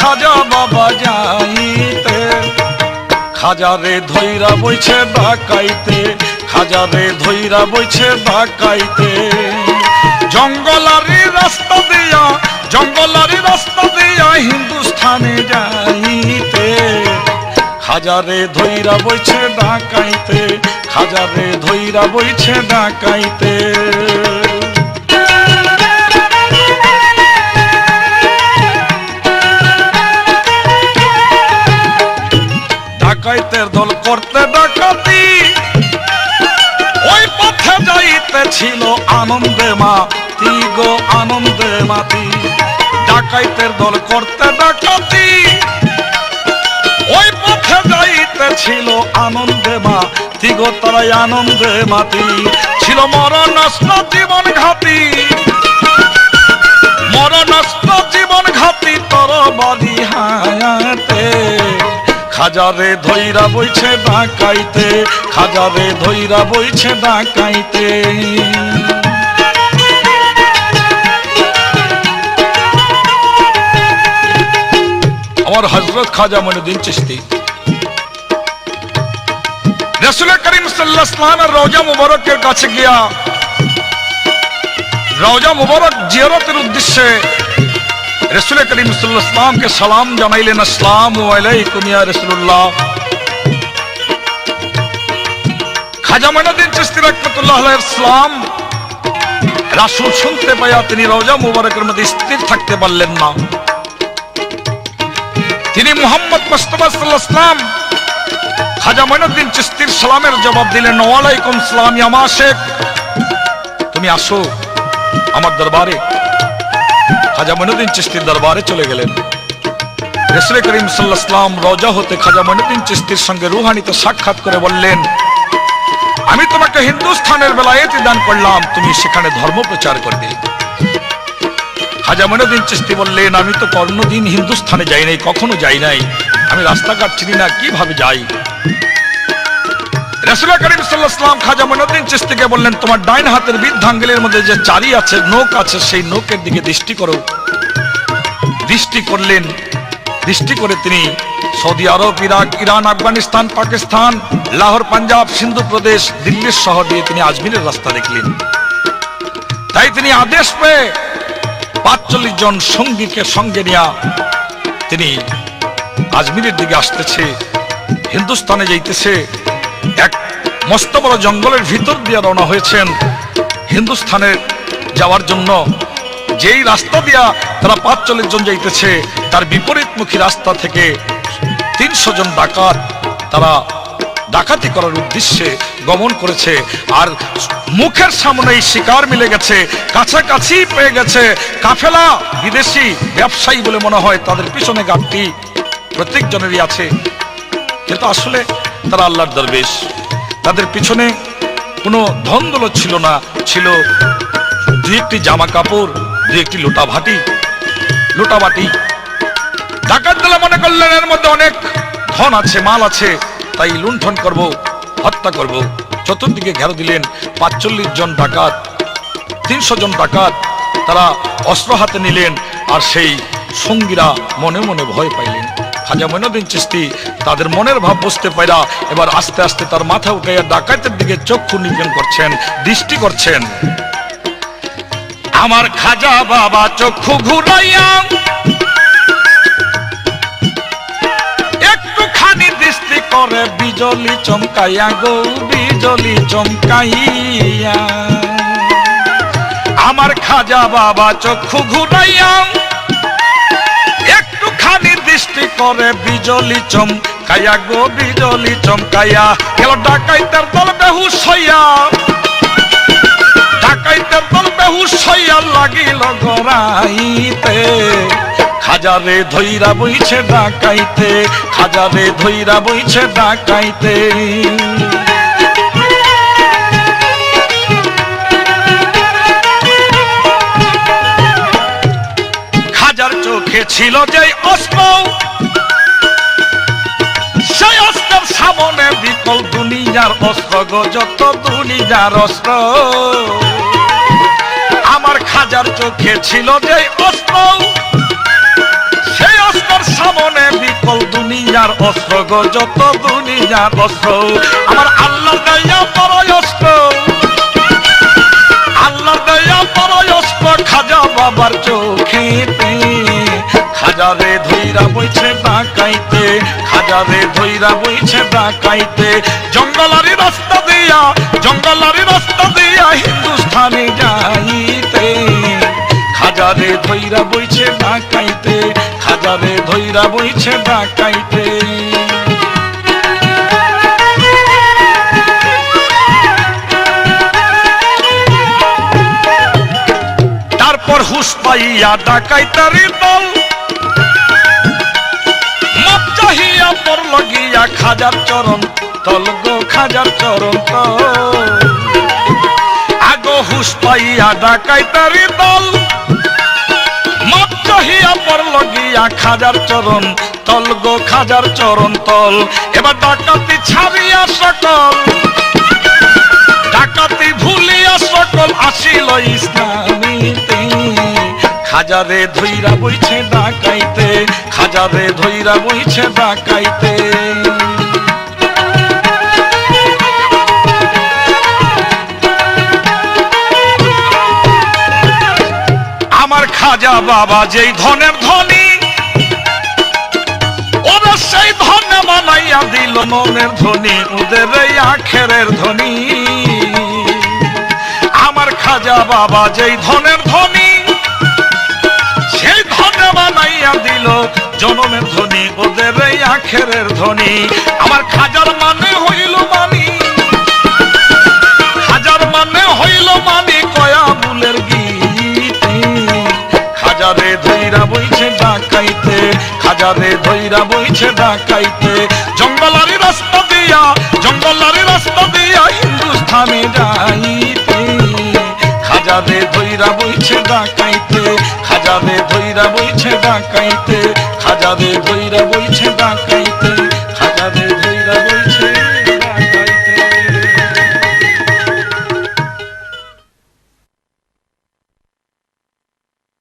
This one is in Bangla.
খাজা বাবা যাইতে, খাজারে ধৈরা বইছে ডাকাইতে, খাজারে ধৈরা বইছে ডাকাইতে। জঙ্গলারি রাস্তা দিয়া, জঙ্গলারি রাস্তা দিয়া হিন্দুস্থানে যাইতে, খাজারে ধৈরা বইছে ডাকাইতে, খাজারে ধৈরা বইছে ডাকাইতে। ডাকাইতের দল করতে ডাকাতি, ওই পথে যাইতে ছিল আনন্দে মাতি গো আনন্দে মাতি। ডাকাইতের দল করতে ডাকাতি, ওই পথে যাইতে ছিল আনন্দে মাতি গো তারাই আনন্দে মাতি। ছিল মরণাস্ত জীবন ঘাতি, মরণাস্ত জীবন ঘাতি তরবারি হাতে। খাজারে ধৈরা বইছে ডাকাইতে, খাজারে ধৈরা বইছে ডাকাইতে। আমার হযরত খাজা মঈনুদ্দিন চিশতি রাসূল করিম সাল্লাল্লাহু আলাইহি ওয়াসাল্লামের রওজা মুবারকের কাছে গিয়া রওজা মুবারক জিয়ারতের উদ্দেশ্যে রাসূল করিম সাল্লাল্লাহু আলাইহি ওয়াসাল্লামকে সালাম জানাইলেন, আসসালামু আলাইকুম ইয়া রাসূলুল্লাহ। খাজা মঈনুদ্দিন চিশতি রাহমাতুল্লাহ আলাইহির সালাম রাসূল শুনতে পায়া তিনি রওজা মুবারকের মধ্যে স্থির থাকতে পারলেন না। তিনি মুহাম্মদ মুস্তাফা সাল্লাল্লাহু আলাইহি ওয়াসাল্লাম খাজা মঈনুদ্দিন চিশতির সালামের জবাব দিলেন, ওয়া আলাইকুম সালাম ইয়া মাশাইখ, তুমি আসো আমার দরবারে। খাজা মঈনুদ্দিন চিশতির দরবারে চলে গেলেন। রাসূল করিম সাল্লাল্লাহু আলাইহি ওয়াসাল্লাম রওজা হতে খাজা মঈনুদ্দিন চিশতির সঙ্গে রূহানিতে সাক্ষাৎ করে বললেন, আমি তোমাকে হিন্দুস্তানের বেলায়েত দান করলাম, তুমি সেখানে ধর্ম প্রচার করবে। খাজা মঈনুদ্দিন চিশতি বললেন, আমি তো কোনদিন হিন্দুস্তানে যাই নাই, কখনো যাই নাই, আমি রাস্তাঘাট চিনি না, কিভাবে যাই? রাসূল করিম সাল্লাল্লাহু আলাইহি ওয়াসাল্লাম খাজা মঈনুদ্দিন চিশতিকে বললেন, তোমার ডাইন হাতের বৃদ্ধাঙ্গুলের মধ্যে যে চারি আছে, নখ আছে, সেই নখের দিকে দৃষ্টি করো। দৃষ্টি করলেন, দৃষ্টি করে তিনি সৌদি আরব, ইরাক, ইরান, আফগানিস্তান, পাকিস্তান, লাহোর, পাঞ্জাব, সিন্ধু প্রদেশ, দিল্লির শহর দিয়ে তিনি আজমিরের রাস্তা দেখলেন। তাই তিনি আদেশ পেয়ে ৪৫ জন সঙ্গীকে সঙ্গে নিয়ে তিনি আজমিরের দিকে আসতেছে, হিন্দুস্তানে যাইতেছে। এক মস্ত বড় জঙ্গলের ভিতর দিয়ে রওনা হয়েছেন হিন্দুস্তানে যাওয়ার জন্য। যেই রাস্তা দিয়া তারা ৪৫ জন যাইতেছে, তার বিপরীতমুখী রাস্তা থেকে ৩০০ জন ডাকাত তারা ডাকাতি করার উদ্দেশ্যে গমন করেছে। আর মুখের সামনেই শিকার মিলে গেছে, কাছাকাছি পেয়ে গেছে। কাফেলা বিদেশি ব্যবসায়ী বলে মনে হয়, তাদের পিছনে গাড়ি প্রত্যেক জনেরই আছে, কিন্তু আসলে তারা আল্লাহর দরবেশ। তাদের পিছনে কোনো ধন দৌলত ছিল না, ছিল দুই একটি জামা কাপড়, দুই একটি লোটাবাটি। ডাকাত দল মনে করলেন এর মধ্যে অনেক ধন আছে, মাল আছে, তাই লুণ্ঠন করব, হত্যা করব। চতুর্দিকে ঘেরা দিলেন ৪৫ জন ডাকাত, ৩০০ জন ডাকাত, তারা অস্ত্র হাতে নিলেন। আর সেই সঙ্গীরা মনে মনে ভয় পাইলেন। খাজা মঈনুদ্দিন চিশতি তাদের মনের ভাব বুঝতে পাইরা এবার আস্তে আস্তে তার মাথা উঠাইয়া ডাকাতের দিকে চক্ষু নিবেদন করছেন, দৃষ্টি করছেন। আমার খাজা বাবা চক্ষু ঘুরাইয়া একটুখানি দৃষ্টি করে, বিজলি চমকাইয়া গো বিজলি চমকাইয়া। আমার খাজা বাবা চক্ষু ঘুরাইয়া একটুখানি দৃষ্টি করে, বিজলি চমকাইয়া গো বিজলি চমকাইয়া। গেল ডাকাইতের দল বেহুশ হইয়া, ডাকাইতের দল বেহুশ হইয়া লাগিল গড়াইতে। খাজারে ধৈরা বইছে ডাকাইতে, খাজারে ধৈরা বইছে ডাকাইতে। খাজার চোখে ছিল যে অস্ত্র, সেই অস্ত্রের সামনে বিকল দুনিয়ার অস্ত্র গো, যত দুনিয়ার অস্ত্র। আমার খাজার চোখে ছিল যে অস্ত্র, সেই অস্ত্রের সামনে বিকল দুনিয়ার অস্ত্র গো, যত দুনিয়ার অস্ত্র আমার আল্লাহ দয়া বড় অস্ত্র, আল্লাহ দয়া বড় অস্ত্র খাজা বাবার চোখেতে। খাজারে ধইরা বইছে ডাকাইতে, খাজারে ধইরা বইছে ডাকাইতে, জঙ্গলারি রাস্তা দিয়া, জঙ্গলারি রাস্তা দিয়া হিন্দুস্থানে যাইতে। খাজারে ধইরা বইছে ডাকাইতে, খাজারে ধইরা বইছে ডাকাইতে। তারপর হুশ পাইয়া ডাকাইতারি দল মত চাহিয়া পড়ল গিয়া খাজার চরণ তল গো, খাজার চরণ তল। আগো হুশ পাইয়া ডাকাইতারি দল মত চাহিয়া পড়ল গিয়া খাজার চরণ তল গো, খাজার চরণ তল। এবার ডাকাতি ছাড়িয়া সকল, ডাকাতি ভুলিয়া সকল আসিল ইসলামিতে। খাজারে ধইরা বইছে ডাকাইতে, খাজারে ধইরা বইছে ডাকাইতে। আমার খাজা বাবা যেই ধনের ধনী, ওরা সেই ধনে বানাইয়া দিল মনের ধনী, ওদের এই আখেরের ধনী। আমার খাজা বাবা যেই ধনের ধনী, সেই ধনে বানাইয়া দিল জনমের ধনী, ওদের এই আখেরের ধনী। আমার খাজার মানে হইল মানি, খাজার মানে হইল মানি কয়া বুলের গীতি। খাজারে ধইরা বইছে ডাকাইতে, খাজারে ধইরা বইছে ডাকাইতে, জঙ্গলারি রাস্তা দিয়া, জঙ্গলারি রাস্তা দিয়া হিন্দুস্থানে যাইতে। খাজারে ধইরা বইছে ডাকাইতে, খাজারে ধইরা বইছে ডাকাইতে, খাজারে ধইরা বইছে ডাকাইতে।